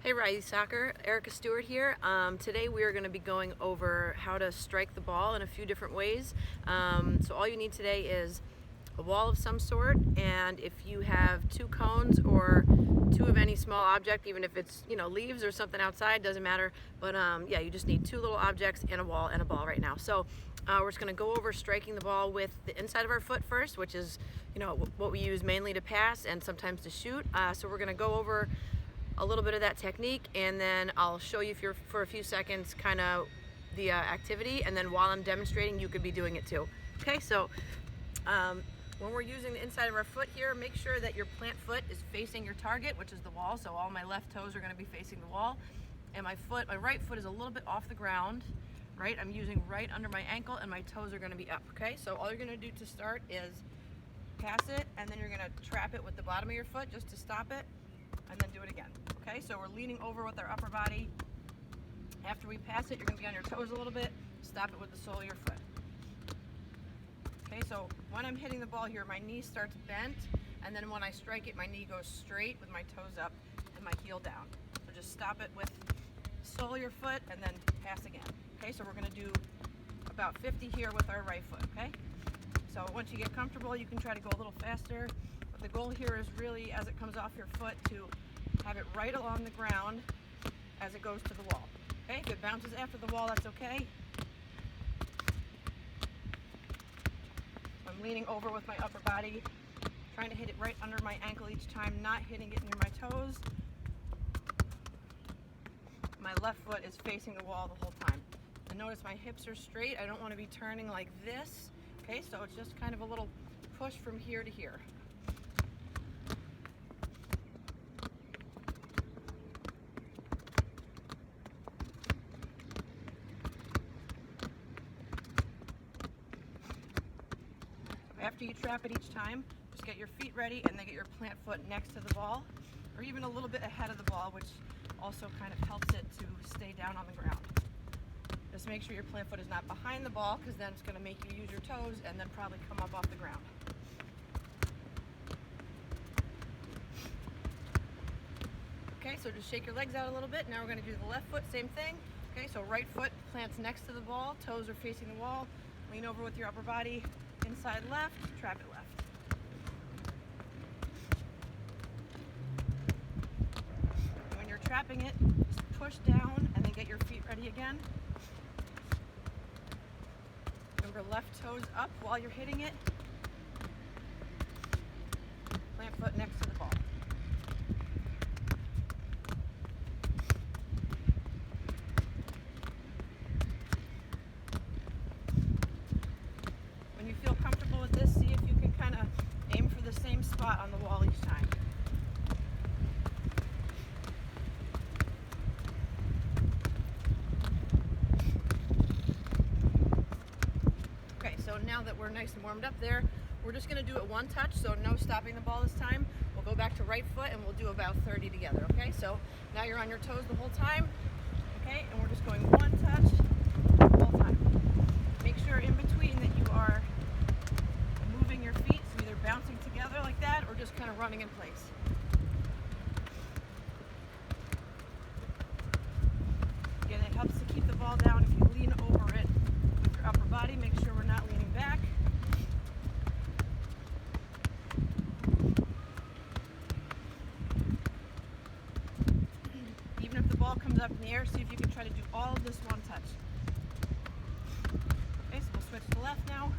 Hey Rise Soccer, Erica Stewart here. Today we are going to be going over how to strike the ball in a few different ways. So all you need today is a wall of some sort, and if you have two cones or two of any small object, even if it's leaves or something outside, doesn't matter. But yeah, you just need two little objects and a wall and a ball right now. So we're just going to go over striking the ball with the inside of our foot first, which is what we use mainly to pass and sometimes to shoot. So we're going to go over a little bit of that technique, and then I'll show you for a few seconds kind of the activity, and then while I'm demonstrating you could be doing it too. Okay, so when we're using the inside of our foot here, make sure that your plant foot is facing your target, which is the wall. So all my left toes are going to be facing the wall, and my right foot is a little bit off the ground. Right, I'm using right under my ankle, and my toes are going to be up. Okay, so all you're going to do to start is pass it, and then you're going to trap it with the bottom of your foot just to stop it, and then do it again. Okay, so we're leaning over with our upper body. After we pass it, you're going to be on your toes a little bit. Stop it with the sole of your foot. Okay, so when I'm hitting the ball here, my knee starts bent, and then when I strike it, my knee goes straight with my toes up and my heel down. So just stop it with the sole of your foot and then pass again. Okay, so we're going to do about 50 here with our right foot. Okay, so once you get comfortable, you can try to go a little faster. But the goal here is really, as it comes off your foot, to have it right along the ground as it goes to the wall. Okay, if it bounces after the wall, that's okay. I'm leaning over with my upper body, trying to hit it right under my ankle each time, not hitting it near my toes. My left foot is facing the wall the whole time. And notice my hips are straight. I don't want to be turning like this. Okay, so it's just kind of a little push from here to here. After you trap it each time, just get your feet ready and then get your plant foot next to the ball, or even a little bit ahead of the ball, which also kind of helps it to stay down on the ground. Just make sure your plant foot is not behind the ball, because then it's going to make you use your toes and then probably come up off the ground. Okay, so just shake your legs out a little bit. Now we're going to do the left foot, same thing. Okay, so right foot plants next to the ball, toes are facing the wall, lean over with your upper body, inside left, trap it left. And when you're trapping it, just push down and then get your feet ready again. Remember, left toes up while you're hitting it. Plant foot next to the ball. When you feel comfortable with this, see if you can kind of aim for the same spot on the wall each time. Okay, so now that we're nice and warmed up there, we're just going to do it one touch, so no stopping the ball this time. We'll go back to right foot and we'll do about 30 together, okay? So now you're on your toes the whole time, okay? And we're just going one touch the whole time. Make sure in between that you are moving your feet, so either bouncing together like that or just kind of running in place. Again, it helps to keep the ball down if you lean over it with your upper body. Make sure we're not leaning back. Even if the ball comes up in the air, see if you can try to do all of this one touch. Okay, so we'll switch to the left now.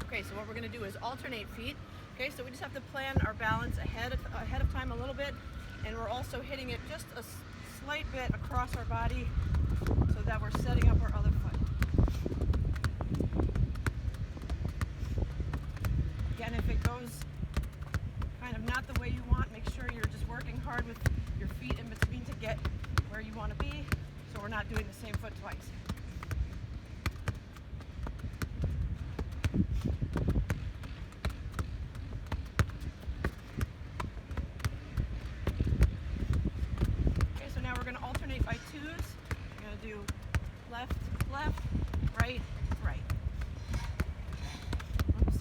Okay, so what we're going to do is alternate feet. Okay, so we just have to plan our balance ahead of time a little bit, and we're also hitting it just a slight bit across our body so that we're setting up our other foot. Again, if it goes kind of not the way you want, make sure you're just working hard with your feet in between to get where you want to be, so we're not doing the same foot twice. Okay, so now we're going to alternate by twos. We're going to do left, right, right. Oops.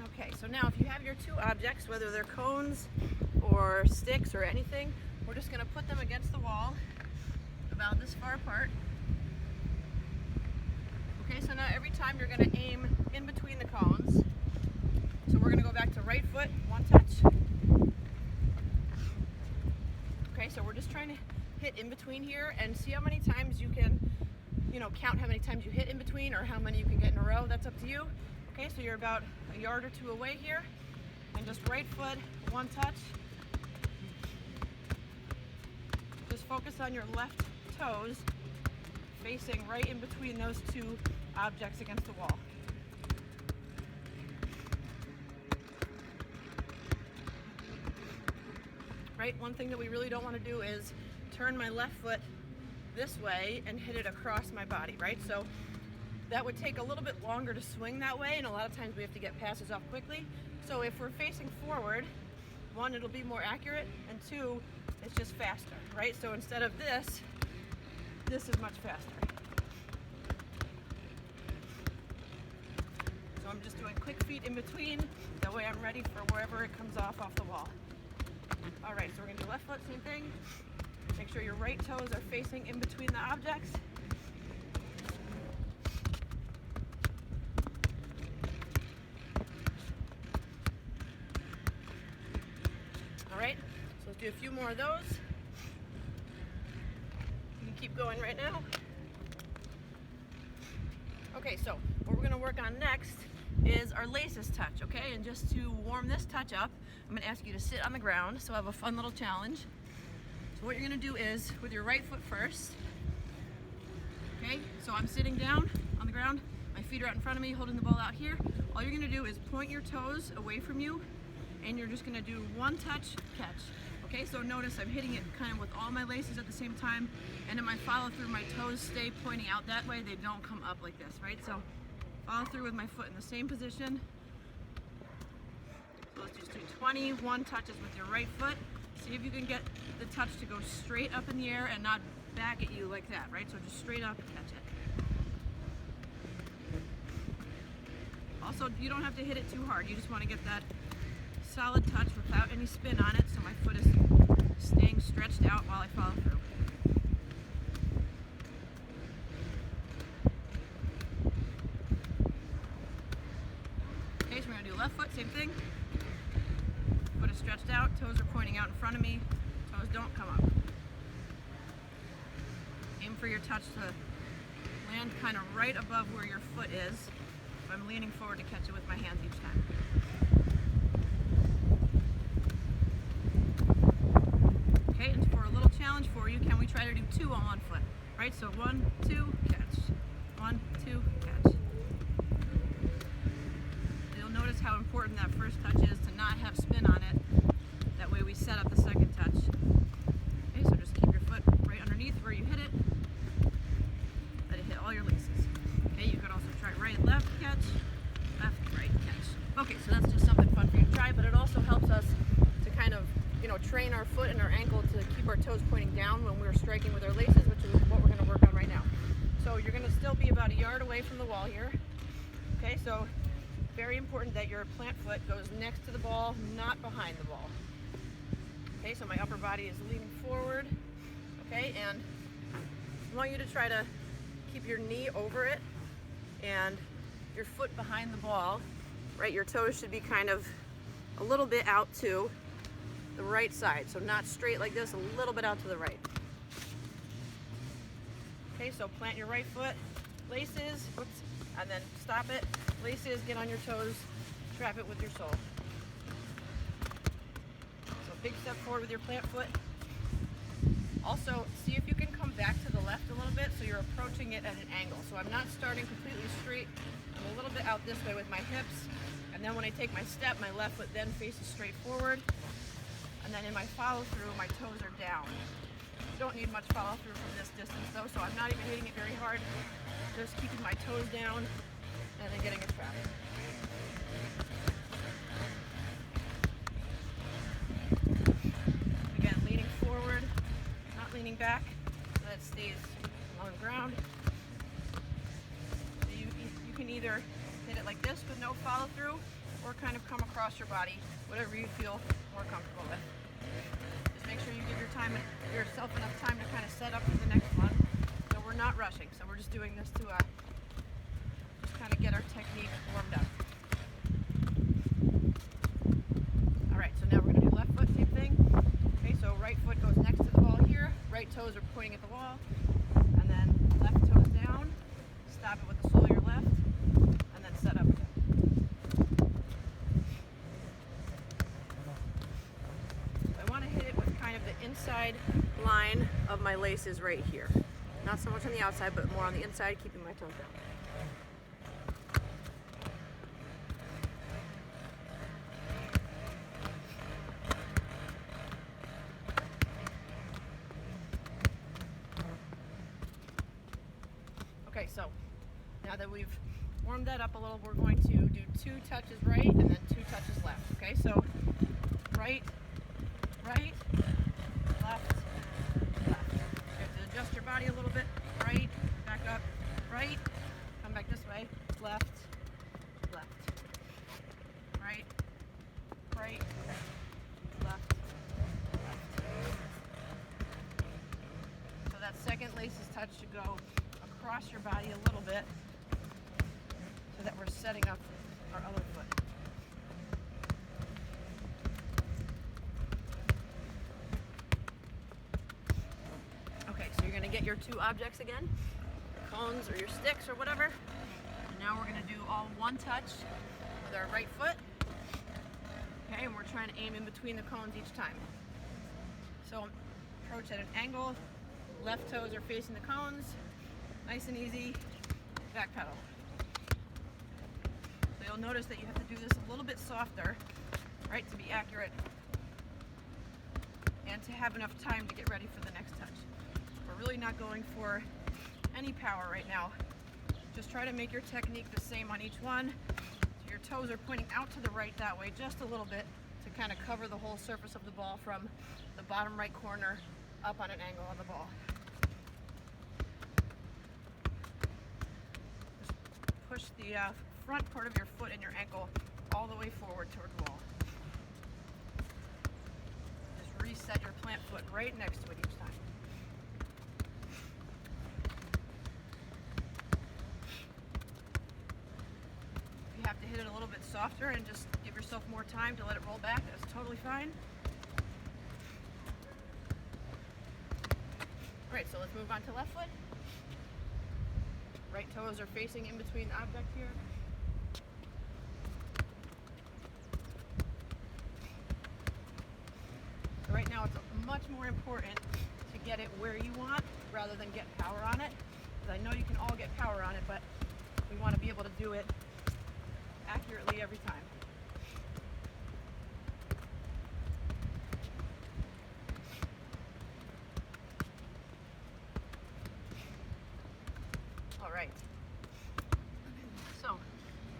Okay, so now if you have your two objects, whether they're cones or sticks or anything, we're just going to put them against the wall about this far apart. Okay, so now every time you're going to aim in between the cones. So we're going to go back to right foot, one touch. Okay, so we're just trying to hit in between here and see how many times you can, count how many times you hit in between or how many you can get in a row. That's up to you. Okay, so you're about a yard or two away here. And just right foot, one touch. Just focus on your left toes facing right in between those two objects against the wall. Right, one thing that we really don't want to do is turn my left foot this way and hit it across my body, right? So that would take a little bit longer to swing that way, and a lot of times we have to get passes off quickly. So if we're facing forward, one, it'll be more accurate, and two, it's just faster, right? So instead of this is much faster. So I'm just doing quick feet in between, that way I'm ready for wherever it comes off the wall. All right, so we're gonna do left foot, same thing. Make sure your right toes are facing in between the objects. All right, so let's do a few more of those. You can keep going right now. Okay, so what we're gonna work on next is our laces touch, okay? And just to warm this touch up, I'm gonna ask you to sit on the ground, so I have a fun little challenge. So what you're gonna do is, with your right foot first, okay? So I'm sitting down on the ground, my feet are out in front of me, holding the ball out here. All you're gonna do is point your toes away from you, and you're just gonna do one touch, catch. Okay, so notice I'm hitting it kind of with all my laces at the same time, and in my follow through, my toes stay pointing out that way, they don't come up like this, right? So follow through with my foot in the same position. So let's just do 21 touches with your right foot. See if you can get the touch to go straight up in the air and not back at you like that, right? So just straight up, catch it. Also, you don't have to hit it too hard. You just want to get that solid touch without any spin on it, so my foot is staying stretched out while I follow through. Okay, so we're going to do left foot, same thing. Foot is stretched out, toes are pointing out in front of me, toes don't come up. Aim for your touch to land kind of right above where your foot is. So I'm leaning forward to catch it with my hands each time. Okay, and for a little challenge for you, can we try to do two on one foot? Right, so 1, 2, catch. 1, 2, catch. You'll notice how important that first touch is to not have spin on it. That way we set up the second touch. Okay, so just keep your foot right underneath where you hit it. Let it hit all your laces. Okay, you could also try right, left, catch, left, right, catch. Okay, so that's just something fun for you to try, but it also helps us to kind of train our foot and our ankle to keep our toes pointing down when we're striking with our laces, which is what we're going to work on right now. So you're going to still be about a yard away from the wall here. Okay, so very important that your plant foot goes next to the ball, not behind the ball. Okay, so my upper body is leaning forward. Okay, and I want you to try to keep your knee over it and your foot behind the ball. Right, your toes should be kind of a little bit out too. The right side, so not straight like this, a little bit out to the right. Okay, so plant your right foot, laces, oops, and then stop it, laces, get on your toes, trap it with your sole. So big step forward with your plant foot. Also, see if you can come back to the left a little bit so you're approaching it at an angle. So I'm not starting completely straight, I'm a little bit out this way with my hips, and then when I take my step, my left foot then faces straight forward. And then in my follow through, my toes are down. You don't need much follow through from this distance though, so I'm not even hitting it very hard. Just keeping my toes down and then getting a trap. Again, leaning forward, not leaning back, so that it stays on the ground. So you can either hit it like this with no follow through, or kind of come across your body, whatever you feel more comfortable with. Just make sure you give yourself enough time to kind of set up for the next one. So we're not rushing, so we're just doing this to just kind of get our technique warmed up. All right, so now we're gonna do left foot, same thing. Okay, so right foot goes next to the ball here, right toes are pointing at the wall, and then left toes down, stop it with the sole of your left, and then set up again. Inside line of my laces right here. Not so much on the outside, but more on the inside, keeping my toes down. Okay, so now that we've warmed that up a little, we're going to do 2 touches right and then 2 touches left. Okay, so right, right, left, left. You have to adjust your body a little bit. Right, back up, right, come back this way, left, left. Right, right, left, left. So that second laces touch should go across your body a little bit so that we're setting up our other foot. You're going to get your 2 objects again, cones or your sticks or whatever. And now we're going to do all 1 touch with our right foot. Okay, and we're trying to aim in between the cones each time. So approach at an angle, left toes are facing the cones, nice and easy, back pedal. So you'll notice that you have to do this a little bit softer, right, to be accurate and to have enough time to get ready for the next touch. We're really not going for any power right now. Just try to make your technique the same on each one. So your toes are pointing out to the right that way just a little bit to kind of cover the whole surface of the ball from the bottom right corner up on an angle on the ball. Just push the front part of your foot and your ankle all the way forward toward the wall. Just reset your plant foot right next to it each time. Have to hit it a little bit softer and just give yourself more time to let it roll back. That's totally fine. All right, so let's move on to left foot. Right toes are facing in between the object here. So right now it's much more important to get it where you want rather than get power on it. Because I know you can all get power on it, but we want to be able to do it accurately every time. All right. So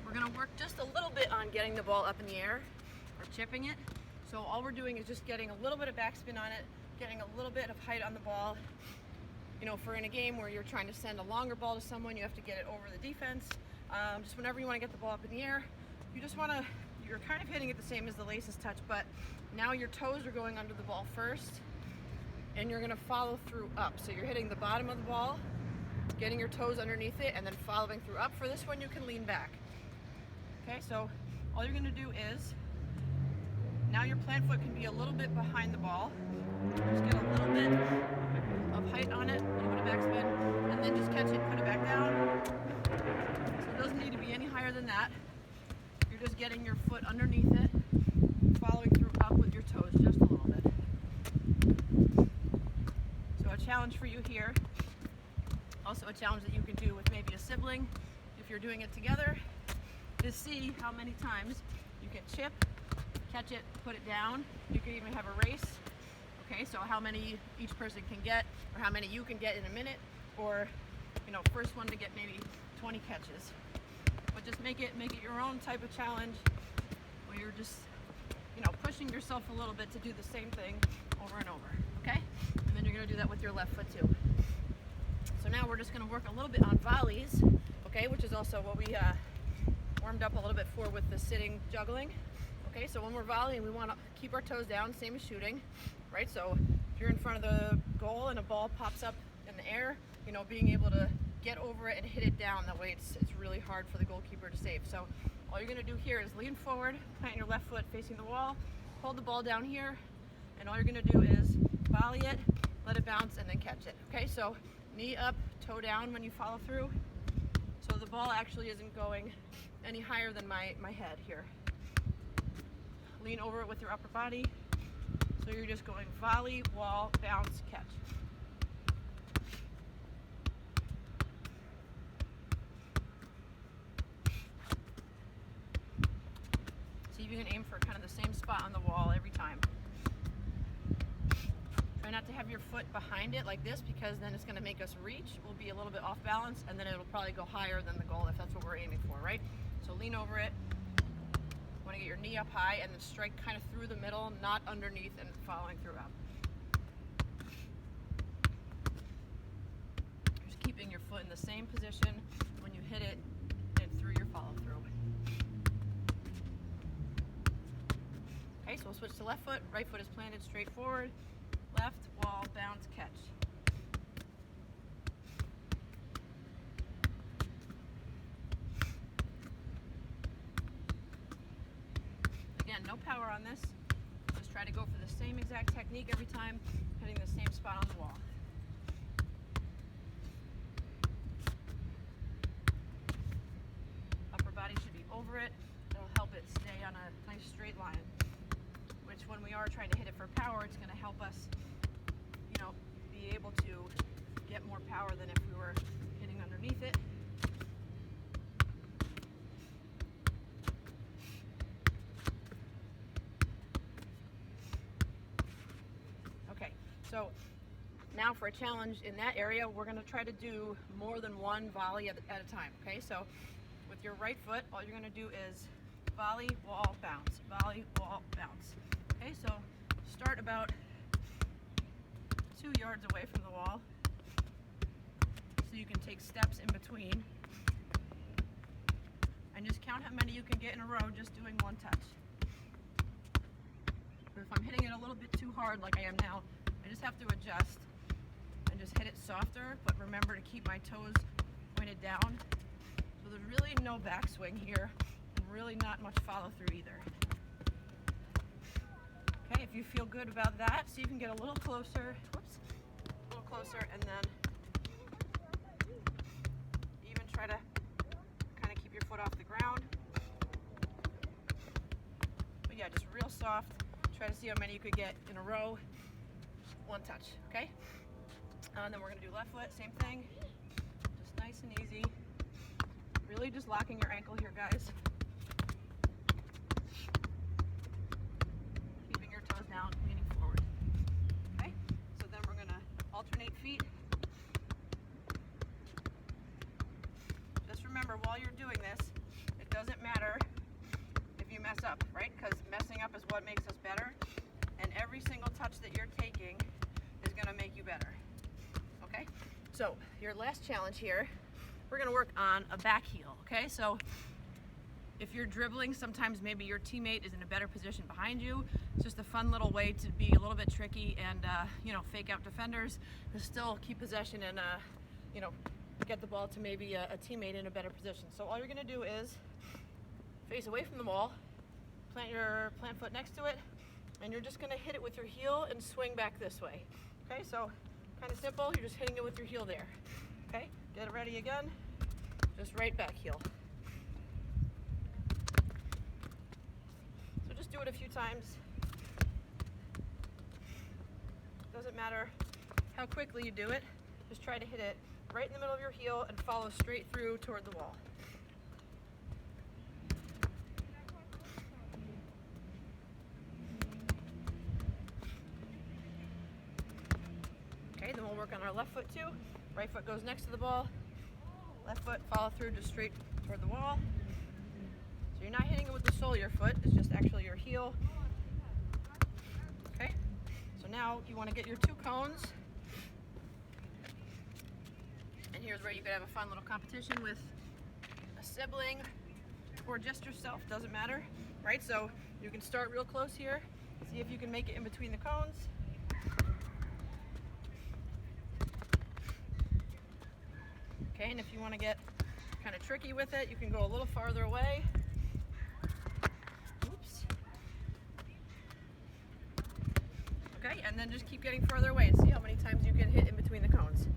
we're going to work just a little bit on getting the ball up in the air or chipping it. So all we're doing is just getting a little bit of backspin on it, getting a little bit of height on the ball. You know, for in a game where you're trying to send a longer ball to someone, you have to get it over the defense. Just whenever you want to get the ball up in the air, you just want to, you're kind of hitting it the same as the laces touch, but now your toes are going under the ball first, and you're going to follow through up. So you're hitting the bottom of the ball, getting your toes underneath it, and then following through up. For this one, you can lean back. Okay, so all you're going to do is, now your plant foot can be a little bit behind the ball. Just get a little bit of height on it, a little bit of backspin, and then just catch it and put it back down. So it doesn't need to be any higher than that. You're just getting your foot underneath it, following through up with your toes just a little bit. So a challenge for you here, also a challenge that you can do with maybe a sibling if you're doing it together, is see how many times you can chip, catch it, put it down. You can even have a race. Okay, so how many each person can get, or how many you can get in a minute, or first one to get maybe 20 catches. But just make it your own type of challenge where you're just pushing yourself a little bit to do the same thing over and over. Okay, and then you're going to do that with your left foot too. So now we're just going to work a little bit on volleys, okay, which is also what we warmed up a little bit for with the sitting juggling. Okay, so when we're volleying, we want to keep our toes down, same as shooting, right? So if you're in front of the goal and a ball pops up in the air, being able to get over it and hit it down. That way it's really hard for the goalkeeper to save. So all you're going to do here is lean forward, plant your left foot facing the wall, hold the ball down here, and all you're going to do is volley it, let it bounce, and then catch it. Okay, so knee up, toe down when you follow through. So the ball actually isn't going any higher than my head here. Lean over it with your upper body. So you're just going volley, wall, bounce, catch. See if you can aim for kind of the same spot on the wall every time. Try not to have your foot behind it like this, because then it's going to make us reach. We'll be a little bit off balance, and then it'll probably go higher than the goal if that's what we're aiming for, right? So lean over it. You want to get your knee up high and then strike kind of through the middle, not underneath and following through up. Just keeping your foot in the same position when you hit it and through your follow through. Okay, so we'll switch to left foot. Right foot is planted straight forward. Left, wall, bounce, catch. Again, no power on this. Just try to go for the same exact technique every time, hitting the same spot on the wall. Upper body should be over it. It'll help it stay on a nice straight line, which when we are trying to hit it for power, it's going to help us, be able to get more power than if we were hitting underneath it. Okay, so now for a challenge in that area, we're going to try to do more than one volley at a time. Okay, so with your right foot, all you're going to do is volley, wall, bounce, volley, wall, bounce. Okay, so start about 2 yards away from the wall, so you can take steps in between, and just count how many you can get in a row just doing one touch. But if I'm hitting it a little bit too hard like I am now, I just have to adjust and just hit it softer, but remember to keep my toes pointed down. So there's really no backswing here, and really not much follow through either. Okay, if you feel good about that, see if you can get a little closer. Whoops. A little closer, and then even try to kind of keep your foot off the ground. But yeah, just real soft. Try to see how many you could get in a row. One touch, okay? And then we're going to do left foot, same thing. Just nice and easy. Really just locking your ankle here, guys. Down, leaning forward. Okay, so then we're going to alternate feet. Just remember, while you're doing this, it doesn't matter if you mess up, right? Because messing up is what makes us better, and every single touch that you're taking is going to make you better. Okay, so your last challenge here, we're going to work on a back heel. Okay, so if you're dribbling, sometimes maybe your teammate is in a better position behind you. It's just a fun little way to be a little bit tricky and fake out defenders, but still keep possession and get the ball to maybe a teammate in a better position. So all you're going to do is face away from the ball, plant your plant foot next to it, and you're just going to hit it with your heel and swing back this way. Okay, so kind of simple. You're just hitting it with your heel there. Okay, get it ready again. Just right back heel. So just do it a few times. Doesn't matter how quickly you do it. Just try to hit it right in the middle of your heel and follow straight through toward the wall. our left foot too. Right foot goes next to the ball. Left foot follow through just straight toward the wall. So you're not hitting it with the sole of your foot, it's just actually your heel. Okay, so now you want to get your 2 cones. And here's where you could have a fun little competition with a sibling or just yourself, doesn't matter, right? So you can start real close here, see if you can make it in between the cones. Okay, and if you want to get kind of tricky with it, you can go a little farther away. Oops. Okay, and then just keep getting farther away and see how many times you can hit in between the cones.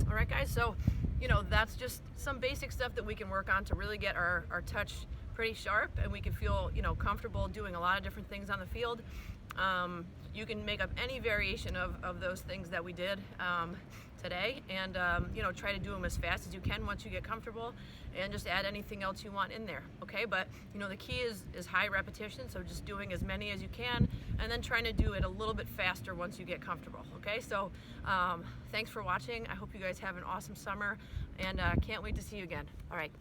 All right, guys, so, you know, that's just some basic stuff that we can work on to really get our touch pretty sharp, and we can feel, you know, comfortable doing a lot of different things on the field. You can make up any variation of those things that we did today, and you know, try to do them as fast as you can once you get comfortable, and just add anything else you want in there. Okay, but you know, the key is high repetition, so just doing as many as you can, and then trying to do it a little bit faster once you get comfortable. Okay, so thanks for watching. I hope you guys have an awesome summer, and can't wait to see you again. All right.